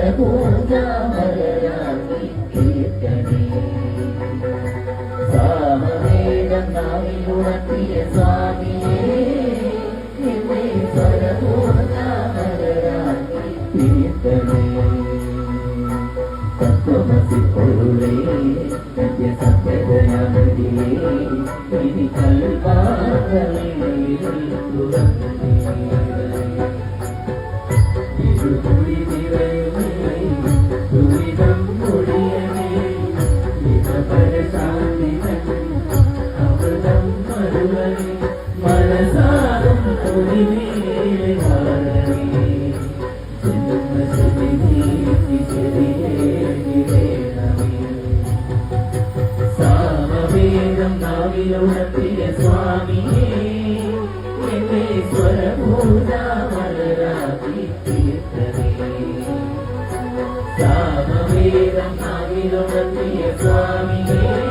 സ്വരപൂജാമലരാക്കി കീർത്തനേ സാമവേദം നാവിലുണർത്തിയ സ്വാമിയേ നിന്നെ സ്വരപൂജാമലരാക്കി കീർത്തനേ തത്വമസി പൊരുളേ സത്യസത്യതയാമതിയേ ഇനി കൽപ്പാകലേ സാമവേദം നാവിലുണർത്തിയ സ്വാമിയേ എന്നെ സ്വരപൂജാമലരാക്കി കീർത്തനേ സാമവേദം നാവിലുണർത്തിയ സ്വാമിയേ